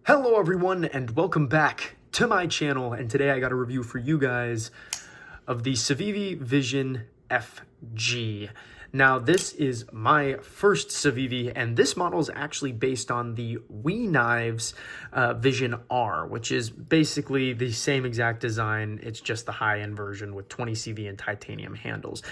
Hello everyone and welcome back to my channel, and today I got a review for you guys of the Civivi Vision FG. Now this is my first Civivi, and this model is actually based on the We Knives Vision R, which is basically the same exact design. It's just the high-end version with 20 CV and titanium handles.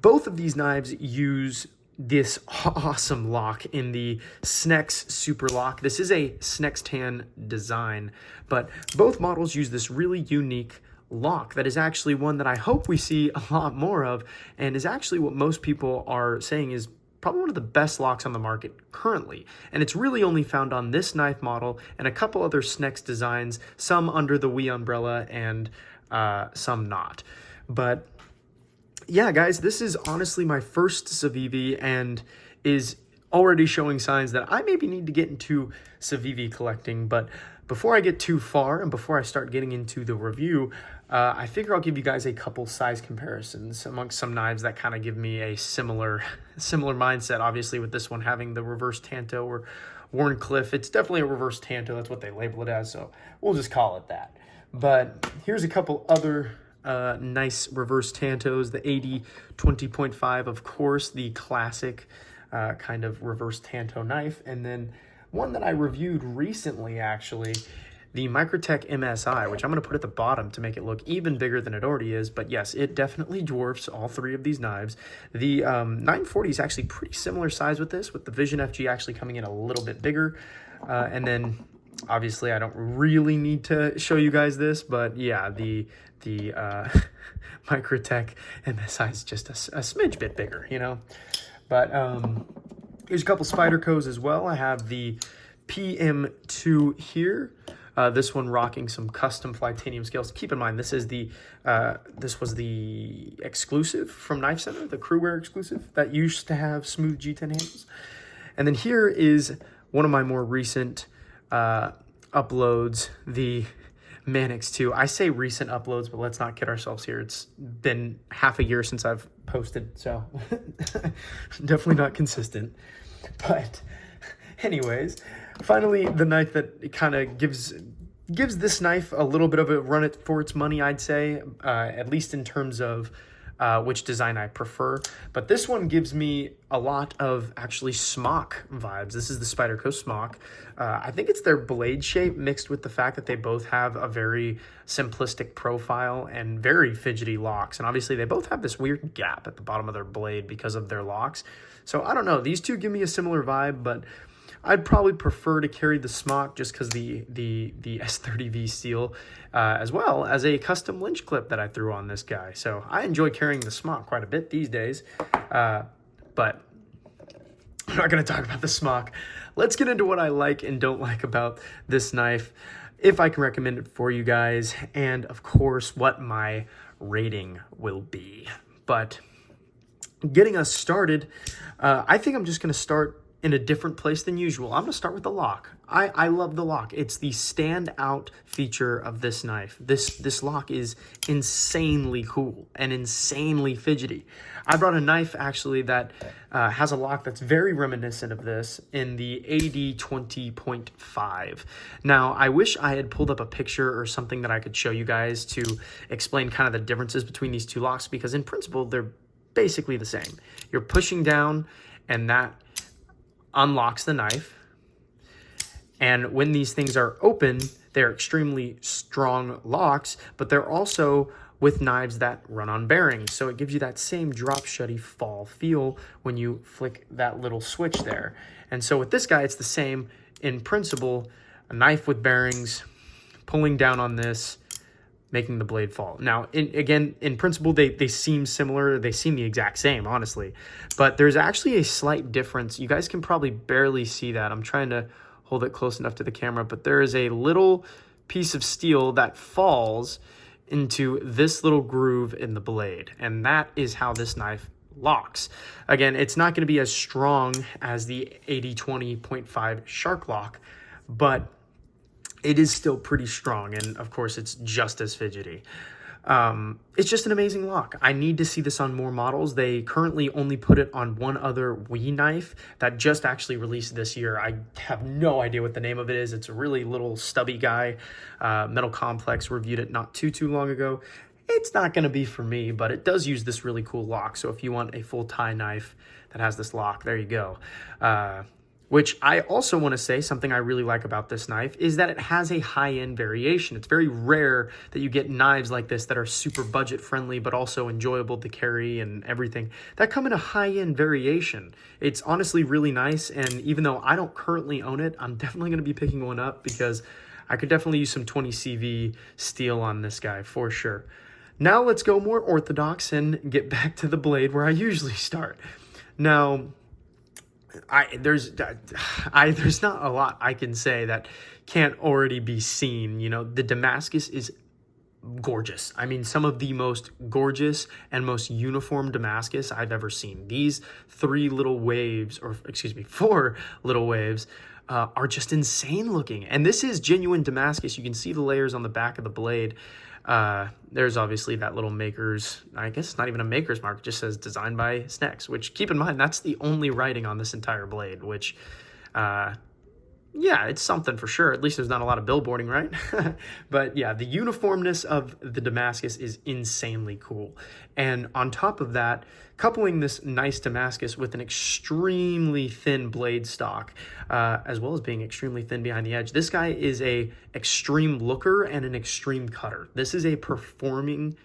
Both of these knives use this awesome lock in the Snex Super Lock. This is a Snex tan design, but both models use this really unique lock that is actually one that I hope we see a lot more of, and is actually what most people are saying is probably one of the best locks on the market currently. And it's really only found on this knife model and a couple other Snex designs, some under the We umbrella and some not. But yeah, guys, this is honestly my first Civivi and is already showing signs that I maybe need to get into Civivi collecting. But before I get too far and before I start getting into the review, I figure I'll give you guys a couple size comparisons amongst some knives that kind of give me a similar mindset. Obviously, with this one having the reverse Tanto or Wharncliffe, it's definitely a reverse Tanto. That's what they label it as, so we'll just call it that. But here's a couple other nice reverse Tantos, the 80-20.5, of course, the classic kind of reverse Tanto knife. And then one that I reviewed recently, actually, the Microtech MSI, which I'm going to put at the bottom to make it look even bigger than it already is. But yes, it definitely dwarfs all three of these knives. The 940 is actually pretty similar size with this, with the Vision FG actually coming in a little bit bigger. And then obviously I don't really need to show you guys this, but yeah, the Microtech MSI is just a smidge bit bigger, you know. But here's a couple Spydercos as well. I have the PM2 here. This one rocking some custom titanium scales. Keep in mind, this is this was the exclusive from Knife Center, the crewwear exclusive that used to have smooth G10 handles. And then here is one of my more recent uploads, the Manix 2. I say recent uploads, but let's not kid ourselves here. It's been half a year since I've posted, so definitely not consistent. But anyways, finally, the knife that kind of gives this knife a little bit of a run for its money, I'd say, at least in terms of which design I prefer. But this one gives me a lot of actually smock vibes. This is the Spyderco smock. I think it's their blade shape mixed with the fact that they both have a very simplistic profile and very fidgety locks. And obviously they both have this weird gap at the bottom of their blade because of their locks. So I don't know, these two give me a similar vibe, but I'd probably prefer to carry the smock just because the S30V steel, as well as a custom lynch clip that I threw on this guy. So I enjoy carrying the smock quite a bit these days, but I'm not going to talk about the smock. Let's get into what I like and don't like about this knife, if I can recommend it for you guys, and of course what my rating will be. But getting us started, I think I'm just going to start in a different place than usual. I'm going to start with the lock. I love the lock. It's the standout feature of this knife. This lock is insanely cool and insanely fidgety. I brought a knife actually that has a lock that's very reminiscent of this in the 80-20.5. Now, I wish I had pulled up a picture or something that I could show you guys to explain kind of the differences between these two locks, because in principle, they're basically the same. You're pushing down and that unlocks the knife, and when these things are open, they're extremely strong locks, but they're also with knives that run on bearings, so it gives you that same drop shutty fall feel when you flick that little switch there. And so with this guy, it's the same in principle, a knife with bearings, pulling down on this, making the blade fall. Now, in principle, they seem similar. They seem the exact same, honestly. But there's actually a slight difference. You guys can probably barely see that. I'm trying to hold it close enough to the camera, but there is a little piece of steel that falls into this little groove in the blade, and that is how this knife locks. Again, it's not going to be as strong as the 80-20.5 shark lock, but it is still pretty strong, and of course it's just as fidgety. It's just an amazing lock. I need to see this on more models. They currently only put it on one other Wii knife that just actually released this year. I have no idea what the name of it is. It's a really little stubby guy. Metal Complex reviewed it not too long ago. It's not going to be for me, but it does use this really cool lock. So if you want a full tie knife that has this lock, there you go. Which I also want to say, something I really like about this knife is that it has a high-end variation. It's very rare that you get knives like this that are super budget-friendly but also enjoyable to carry and everything that come in a high-end variation. It's honestly really nice, and even though I don't currently own it, I'm definitely going to be picking one up because I could definitely use some 20 CV steel on this guy for sure. Now let's go more orthodox and get back to the blade where I usually start. Now, there's not a lot I can say that can't already be seen. You know, the Damascus is gorgeous. I mean, some of the most gorgeous and most uniform Damascus I've ever seen. These four little waves are just insane looking. And this is genuine Damascus. You can see the layers on the back of the blade. There's obviously that little maker's, I guess it's not even a maker's mark, it just says designed by Snex, which keep in mind, that's the only writing on this entire blade, which, yeah, it's something for sure. At least there's not a lot of billboarding, right? But yeah, the uniformness of the Damascus is insanely cool. And on top of that, coupling this nice Damascus with an extremely thin blade stock, as well as being extremely thin behind the edge, this guy is a extreme looker and an extreme cutter. This is a performing,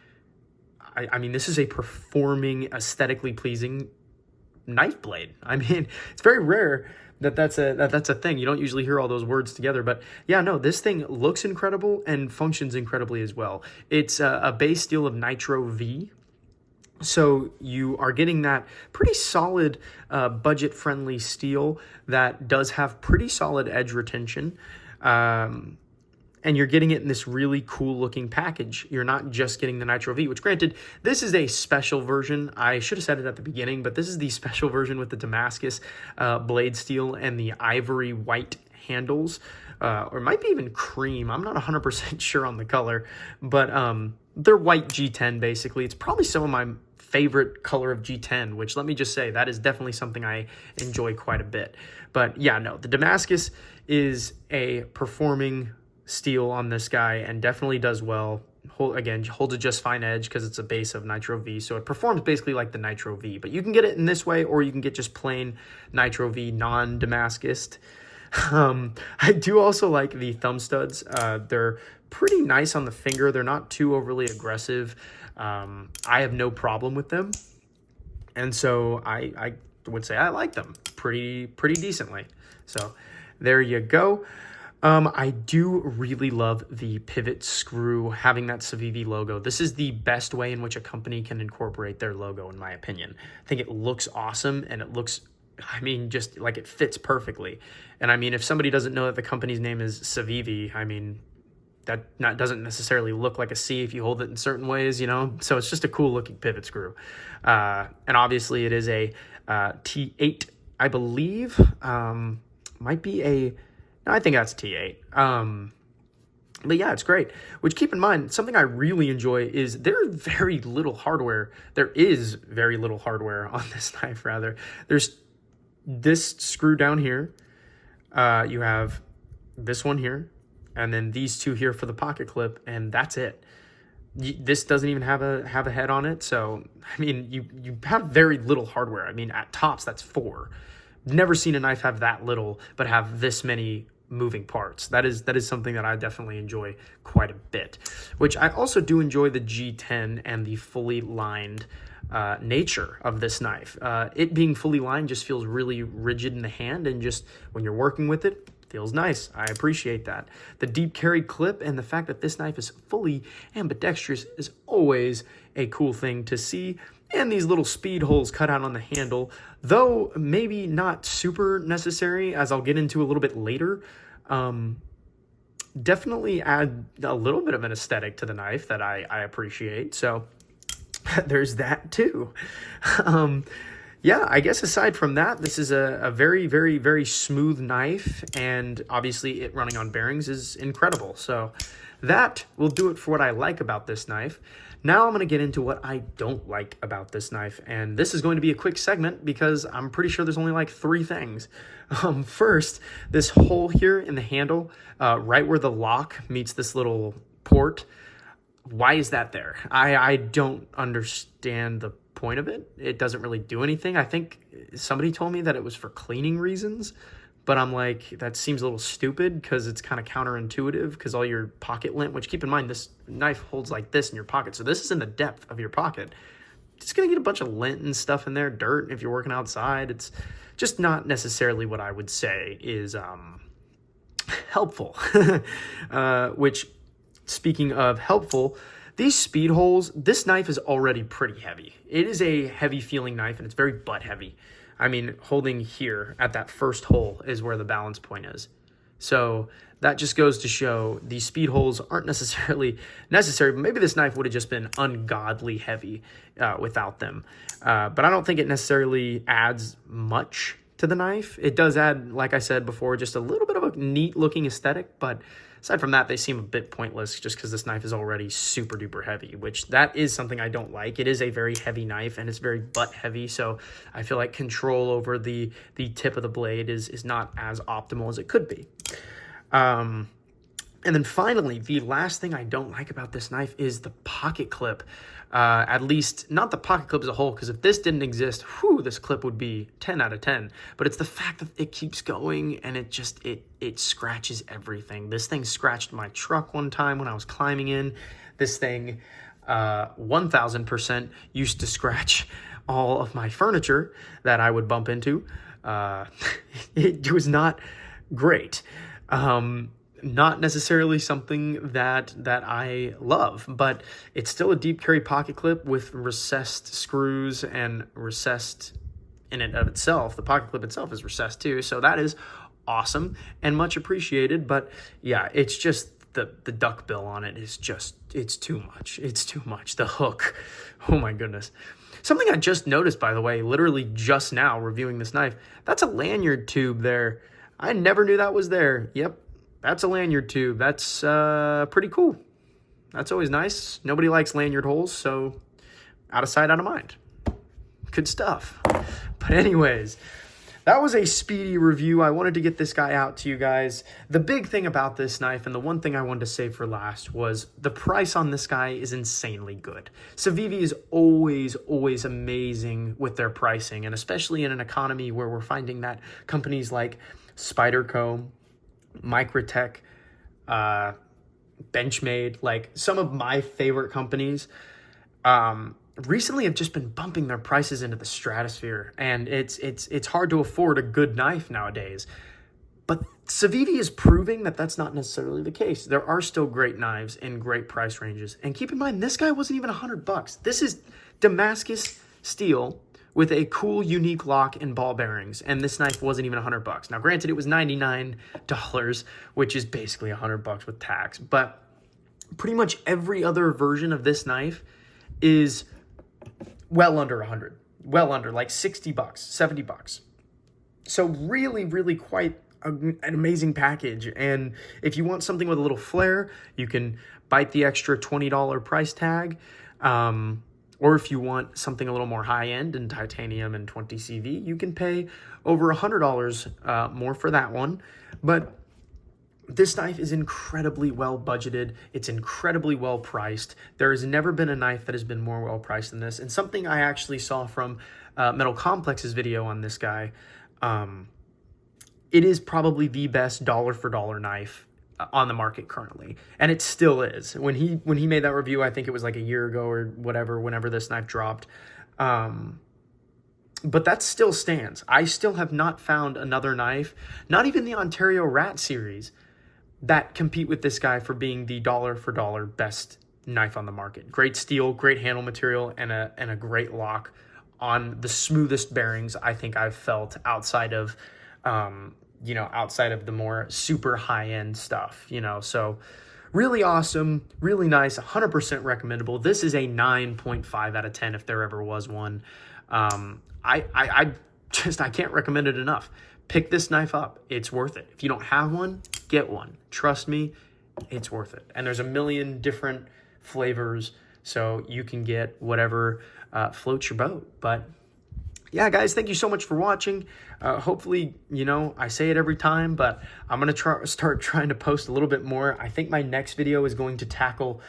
this is a performing, aesthetically pleasing knife blade. I mean, it's very rare that's a thing. You don't usually hear all those words together, but yeah, no, this thing looks incredible and functions incredibly as well. It's a base steel of Nitro V, so you are getting that pretty solid budget-friendly steel that does have pretty solid edge retention. And you're getting it in this really cool looking package. You're not just getting the Nitro V, which granted, this is a special version. I should have said it at the beginning, but this is the special version with the Damascus blade steel and the ivory white handles, or it might be even cream. I'm not 100% sure on the color, but they're white G10 basically. It's probably some of my favorite color of G10, which let me just say, that is definitely something I enjoy quite a bit. But yeah, no, the Damascus is a performing steel on this guy and definitely does well. Holds a just fine edge because it's a base of Nitro V, so it performs basically like the Nitro V, but you can get it in this way or you can get just plain Nitro V non-Damascused. I do also like the thumb studs. They're pretty nice on the finger. They're not too overly aggressive. I have no problem with them, and so I would say I like them pretty decently. So there you go. I do really love the pivot screw having that Civivi logo. This is the best way in which a company can incorporate their logo, in my opinion. I think it looks awesome, and it looks, I mean, just like it fits perfectly. And I mean, if somebody doesn't know that the company's name is Civivi, I mean, that doesn't necessarily look like a C if you hold it in certain ways, you know? So it's just a cool looking pivot screw. And obviously it is a T8, I believe. Might be a... I think that's T8. But yeah, it's great. Which, keep in mind, something I really enjoy is there's very little hardware. There is very little hardware on this knife, rather. There's this screw down here. You have this one here, and then these two here for the pocket clip, and that's it. This doesn't even have a head on it, so I mean, you have very little hardware. I mean, at tops, that's 4. Never seen a knife have that little, but have this many moving parts. That is something that I definitely enjoy quite a bit, which I also do enjoy the G10 and the fully lined nature of this knife. It being fully lined just feels really rigid in the hand, and just when you're working with it, feels nice. I appreciate that. The deep carry clip and the fact that this knife is fully ambidextrous is always a cool thing to see. And these little speed holes cut out on the handle, though maybe not super necessary, as I'll get into a little bit later, definitely add a little bit of an aesthetic to the knife that I appreciate. So there's that too. yeah, I guess aside from that, this is a very, very, very smooth knife, and obviously it running on bearings is incredible. So that will do it for what I like about this knife. Now I'm going to get into what I don't like about this knife, and this is going to be a quick segment because I'm pretty sure there's only like 3 things. First, this hole here in the handle, right where the lock meets this little port. Why is that there? I don't understand the point of it. It doesn't really do anything. I think somebody told me that it was for cleaning reasons, but I'm like, that seems a little stupid because it's kind of counterintuitive because all your pocket lint, which keep in mind, this knife holds like this in your pocket. So this is in the depth of your pocket. It's going to get a bunch of lint and stuff in there, dirt if you're working outside. It's just not necessarily what I would say is helpful. Which, speaking of helpful, these speed holes, this knife is already pretty heavy. It is a heavy feeling knife and it's very butt heavy. I mean, holding here at that first hole is where the balance point is. So that just goes to show these speed holes aren't necessarily necessary, but maybe this knife would have just been ungodly heavy without them. But I don't think it necessarily adds much to the knife. It does add, like I said before, just a little bit of a neat looking aesthetic, but aside from that, they seem a bit pointless just because this knife is already super duper heavy, which that is something I don't like. It is a very heavy knife and it's very butt heavy, so I feel like control over the tip of the blade is not as optimal as it could be. And then finally, the last thing I don't like about this knife is the pocket clip. At least, not the pocket clip as a whole, because if this didn't exist, whew, this clip would be 10 out of 10. But it's the fact that it keeps going and it scratches everything. This thing scratched my truck one time when I was climbing in. This thing, 1000% used to scratch all of my furniture that I would bump into. It was not great. Not necessarily something that I love, but it's still a deep carry pocket clip with recessed screws and recessed in and of itself. The pocket clip itself is recessed too, so that is awesome and much appreciated. But yeah, it's just the duck bill on it is just, it's too much. It's too much. The hook, oh my goodness. Something I just noticed, by the way, literally just now reviewing this knife, that's a lanyard tube there. I never knew that was there. Yep. That's a lanyard tube. That's pretty cool. That's always nice. Nobody likes lanyard holes, so out of sight, out of mind. Good stuff. But anyways, that was a speedy review. I wanted to get this guy out to you guys. The big thing about this knife, and the one thing I wanted to save for last, was the price on this guy is insanely good. Civivi is always amazing with their pricing, and especially in an economy where we're finding that companies like Spyderco, Microtech, Benchmade, like some of my favorite companies, recently have just been bumping their prices into the stratosphere, and it's hard to afford a good knife nowadays. But Civivi is proving that that's not necessarily the case. There are still great knives in great price ranges, and keep in mind this guy wasn't even $100. This is Damascus steel with a cool, unique lock and ball bearings, and this knife wasn't even $100. Now, granted, it was $99, which is basically $100 with tax, but pretty much every other version of this knife is well under 100, well under, like $60, $70. So really quite an amazing package. And if you want something with a little flair, you can bite the extra $20 price tag. Or if you want something a little more high-end in titanium and 20 CV, you can pay over $100 more for that one. But this knife is incredibly well budgeted. It's incredibly well priced. There has never been a knife that has been more well priced than this. And something I actually saw from Metal Complex's video on this guy, it is probably the best dollar for dollar knife on the market currently, and it still is. When he made that review, I think it was like a year ago or whatever, whenever this knife dropped, but that still stands. I still have not found another knife, not even the Ontario Rat series, that compete with this guy for being the dollar for dollar best knife on the market. Great steel, great handle material, and a great lock on the smoothest bearings I think I've felt outside of outside of the more super high-end stuff, so really awesome, really nice, 100% recommendable. This is a 9.5 out of 10 if there ever was one. I can't recommend it enough. Pick this knife up. It's worth it. If you don't have one, get one. Trust me, it's worth it. And there's a million different flavors, so you can get whatever floats your boat. But yeah, guys, thank you so much for watching. Hopefully, you know, I say it every time, but I'm going to start trying to post a little bit more. I think my next video is going to tackle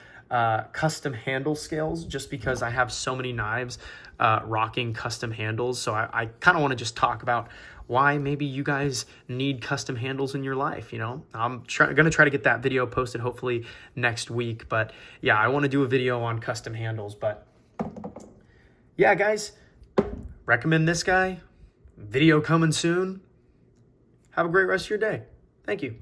custom handle scales, just because I have so many knives rocking custom handles. So I kind of want to just talk about why maybe you guys need custom handles in your life. You know, I'm going to try to get that video posted hopefully next week. But yeah, I want to do a video on custom handles. But yeah, guys, recommend this guy. Video coming soon. Have a great rest of your day. Thank you.